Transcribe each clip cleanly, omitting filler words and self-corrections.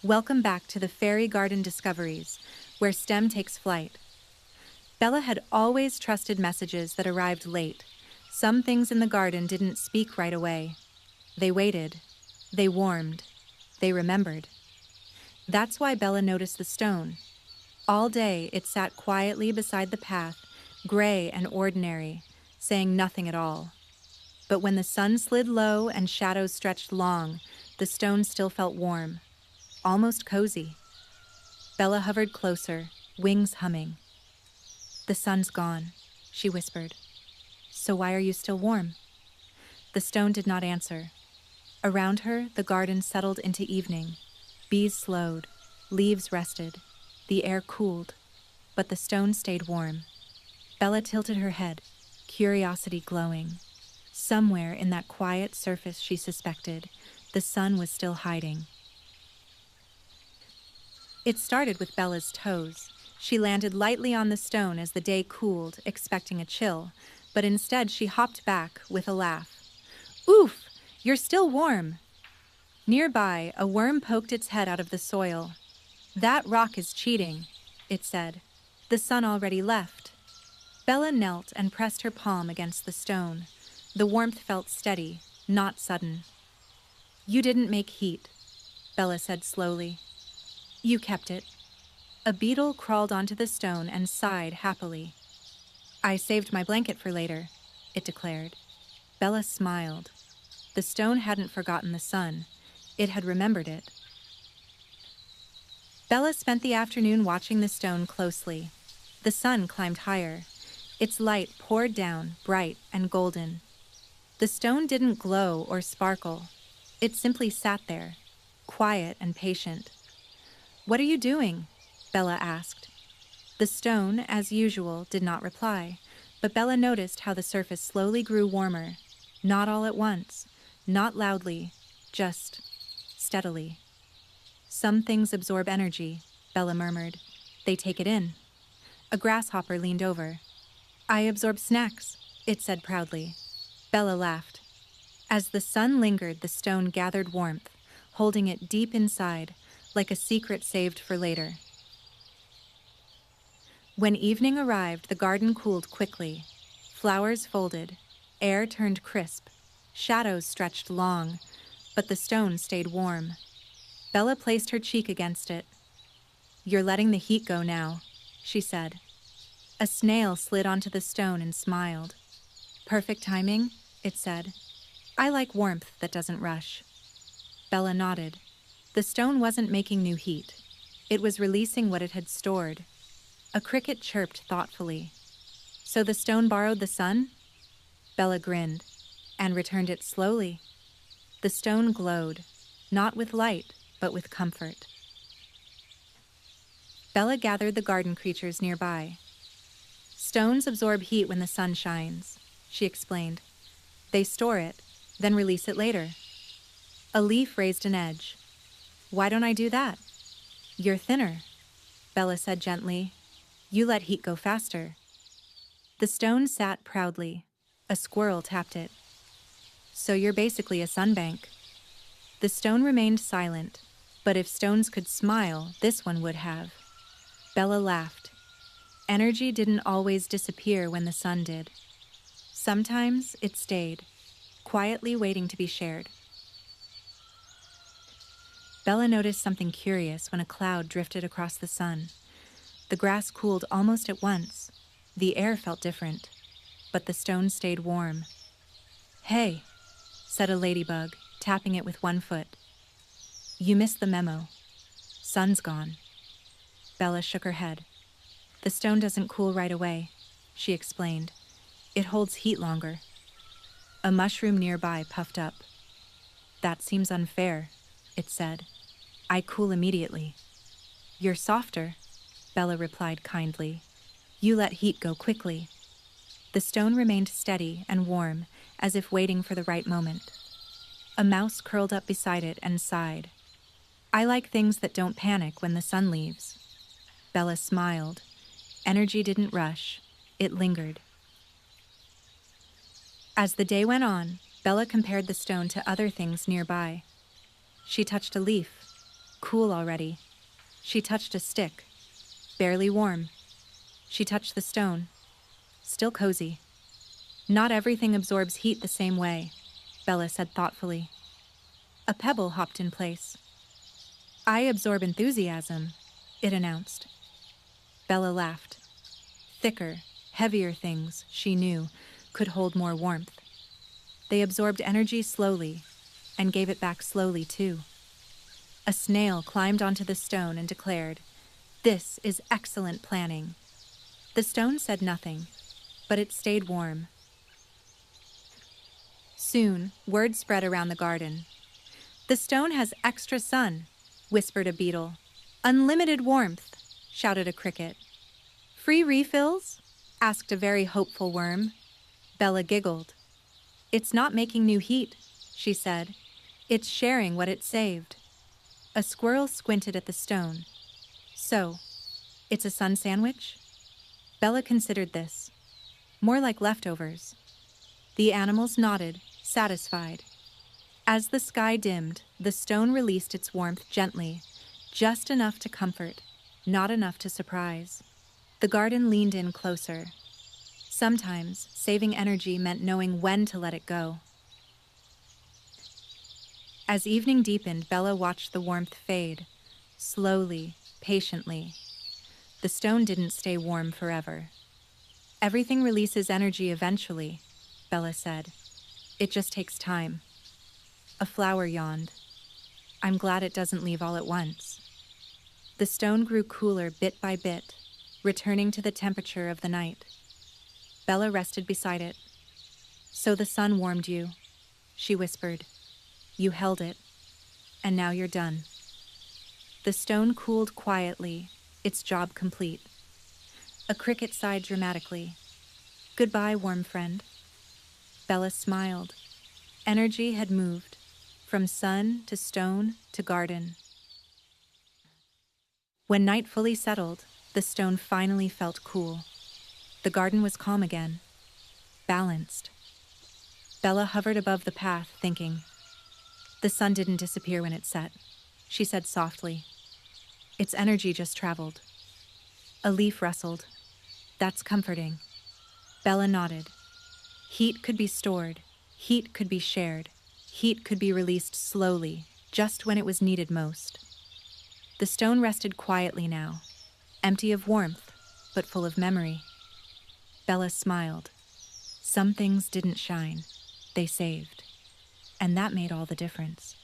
Welcome back to the Fairy Garden Discoveries, where STEM takes flight. Bella had always trusted messages that arrived late. Some things in the garden didn't speak right away. They waited. They warmed. They remembered. That's why Bella noticed the stone. All day it sat quietly beside the path, gray and ordinary, saying nothing at all. But when the sun slid low and shadows stretched long, the stone still felt warm, almost cozy. Bella hovered closer, wings humming. "The sun's gone," she whispered. "So why are you still warm?" The stone did not answer. Around her, the garden settled into evening. Bees slowed, leaves rested, the air cooled, but the stone stayed warm. Bella tilted her head, curiosity glowing. Somewhere in that quiet surface, she suspected, the sun was still hiding. It started with Bella's toes. She landed lightly on the stone as the day cooled, expecting a chill, but instead she hopped back with a laugh. "Oof! You're still warm!" Nearby, a worm poked its head out of the soil. "That rock is cheating," it said. "The sun already left." Bella knelt and pressed her palm against the stone. The warmth felt steady, not sudden. "You didn't make heat," Bella said slowly. "You kept it." A beetle crawled onto the stone and sighed happily. "I saved my blanket for later," it declared. Bella smiled. The stone hadn't forgotten the sun. It had remembered it. Bella spent the afternoon watching the stone closely. The sun climbed higher. Its light poured down, bright and golden. The stone didn't glow or sparkle. It simply sat there, quiet and patient. "What are you doing?" Bella asked. The stone, as usual, did not reply, but Bella noticed how the surface slowly grew warmer. Not all at once, not loudly, just steadily. "Some things absorb energy," Bella murmured. "They take it in." A grasshopper leaned over. "I absorb snacks," it said proudly. Bella laughed. As the sun lingered, the stone gathered warmth, holding it deep inside, like a secret saved for later. When evening arrived, the garden cooled quickly. Flowers folded, air turned crisp, shadows stretched long, but the stone stayed warm. Bella placed her cheek against it. "You're letting the heat go now," she said. A snail slid onto the stone and smiled. "Perfect timing," it said. "I like warmth that doesn't rush." Bella nodded. The stone wasn't making new heat. It was releasing what it had stored. A cricket chirped thoughtfully. "So the stone borrowed the sun?" Bella grinned, and returned it slowly. The stone glowed, not with light, but with comfort. Bella gathered the garden creatures nearby. "Stones absorb heat when the sun shines," she explained. "They store it, then release it later." A leaf raised an edge. "Why don't I do that?" "You're thinner," Bella said gently. "You let heat go faster." The stone sat proudly. A squirrel tapped it. "So you're basically a sunbank." The stone remained silent, but if stones could smile, this one would have. Bella laughed. Energy didn't always disappear when the sun did. Sometimes it stayed, quietly waiting to be shared. Bella noticed something curious when a cloud drifted across the sun. The grass cooled almost at once. The air felt different, but the stone stayed warm. "Hey," said a ladybug, tapping it with one foot. "You missed the memo. Sun's gone." Bella shook her head. "The stone doesn't cool right away," she explained. "It holds heat longer." A mushroom nearby puffed up. "That seems unfair," it said. "I cool immediately." "You're softer," Bella replied kindly. "You let heat go quickly." The stone remained steady and warm, as if waiting for the right moment. A mouse curled up beside it and sighed. "I like things that don't panic when the sun leaves." Bella smiled. Energy didn't rush. It lingered. As the day went on, Bella compared the stone to other things nearby. She touched a leaf. Cool already. She touched a stick. Barely warm. She touched the stone. Still cozy. Not everything absorbs heat the same way, Bella said thoughtfully. A pebble hopped in place. I absorb enthusiasm, it announced. Bella laughed. Thicker, heavier things, she knew, could hold more warmth. They absorbed energy slowly, and gave it back slowly too. A snail climbed onto the stone and declared, "This is excellent planning." The stone said nothing, but it stayed warm. Soon, word spread around the garden. "The stone has extra sun," whispered a beetle. "Unlimited warmth," shouted a cricket. "Free refills?" asked a very hopeful worm. Bella giggled. "It's not making new heat," she said. "It's sharing what it saved." A squirrel squinted at the stone. "So, it's a sun sandwich?" Bella considered this. More like leftovers. The animals nodded, satisfied. As the sky dimmed, the stone released its warmth gently, just enough to comfort, not enough to surprise. The garden leaned in closer. Sometimes, saving energy meant knowing when to let it go. As evening deepened, Bella watched the warmth fade, slowly, patiently. The stone didn't stay warm forever. "Everything releases energy eventually," Bella said. "It just takes time." A flower yawned. "I'm glad it doesn't leave all at once." The stone grew cooler bit by bit, returning to the temperature of the night. Bella rested beside it. "So the sun warmed you," she whispered. "You held it, and now you're done." The stone cooled quietly, its job complete. A cricket sighed dramatically. "Goodbye, warm friend." Bella smiled. Energy had moved, from sun to stone to garden. When night fully settled, the stone finally felt cool. The garden was calm again, balanced. Bella hovered above the path, thinking. "The sun didn't disappear when it set," she said softly. "Its energy just traveled." A leaf rustled. "That's comforting." Bella nodded. Heat could be stored. Heat could be shared. Heat could be released slowly, just when it was needed most. The stone rested quietly now, empty of warmth, but full of memory. Bella smiled. Some things didn't shine. They saved. And that made all the difference.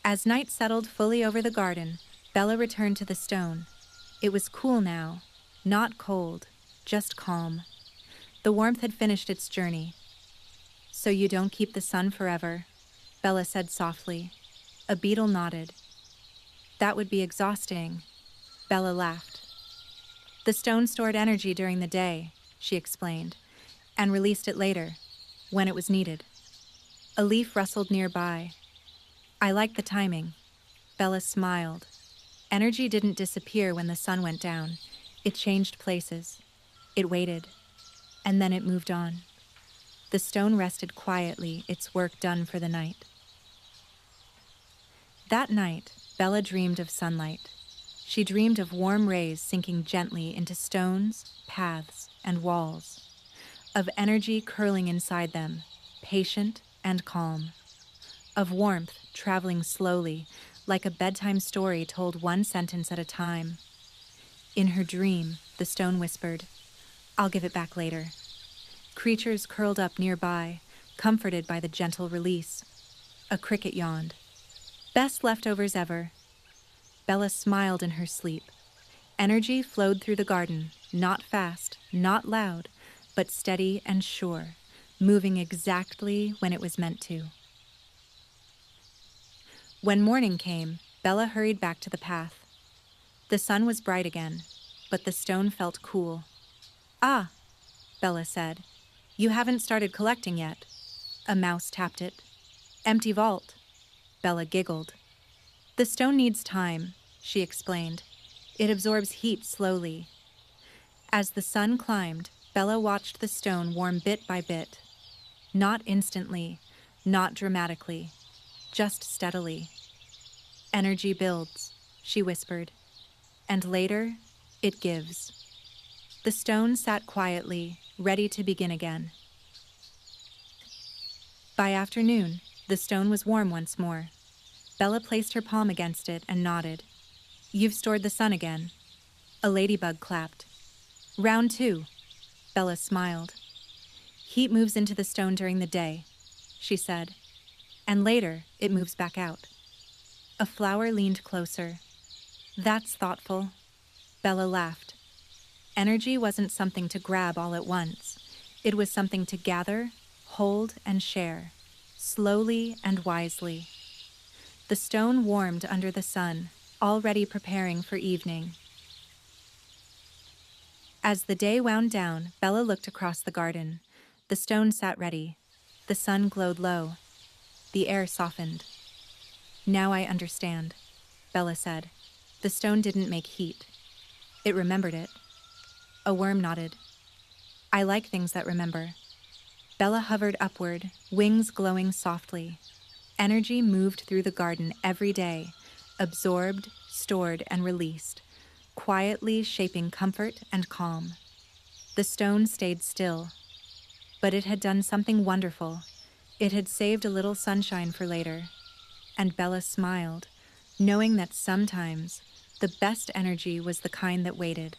As night settled fully over the garden, Bella returned to the stone. It was cool now, not cold, just calm. The warmth had finished its journey. "So you don't keep the sun forever," Bella said softly. A beetle nodded. "That would be exhausting." Bella laughed. "The stone stored energy during the day," she explained, "and released it later, when it was needed." A leaf rustled nearby. "I like the timing." Bella smiled. Energy didn't disappear when the sun went down. It changed places. It waited. And then it moved on. The stone rested quietly, its work done for the night. That night, Bella dreamed of sunlight. She dreamed of warm rays sinking gently into stones, paths, and walls. Of energy curling inside them, patient and calm. Of warmth traveling slowly, like a bedtime story told one sentence at a time. In her dream, the stone whispered, "I'll give it back later." Creatures curled up nearby, comforted by the gentle release. A cricket yawned. "Best leftovers ever." Bella smiled in her sleep. Energy flowed through the garden, not fast, not loud, but steady and sure, moving exactly when it was meant to. When morning came, Bella hurried back to the path. The sun was bright again, but the stone felt cool. "Ah," Bella said, "you haven't started collecting yet." A mouse tapped it. "Empty vault." Bella giggled. "The stone needs time," she explained. "It absorbs heat slowly." As the sun climbed, Bella watched the stone warm bit by bit. Not instantly, not dramatically, just steadily. Energy builds, she whispered, and later, it gives. The stone sat quietly, ready to begin again. By afternoon, the stone was warm once more. Bella placed her palm against it and nodded. You've stored the sun again. A ladybug clapped. Round 2. Bella smiled. Heat moves into the stone during the day, she said, and later it moves back out. A flower leaned closer. That's thoughtful. Bella laughed. Energy wasn't something to grab all at once. It was something to gather, hold, and share, slowly and wisely. The stone warmed under the sun, already preparing for evening. As the day wound down, Bella looked across the garden. The stone sat ready. The sun glowed low. The air softened. Now I understand, Bella said. The stone didn't make heat. It remembered it. A worm nodded. I like things that remember. Bella hovered upward, wings glowing softly. Energy moved through the garden every day, absorbed, stored, and released, quietly shaping comfort and calm. The stone stayed still, but it had done something wonderful. It had saved a little sunshine for later. And Bella smiled, knowing that sometimes the best energy was the kind that waited.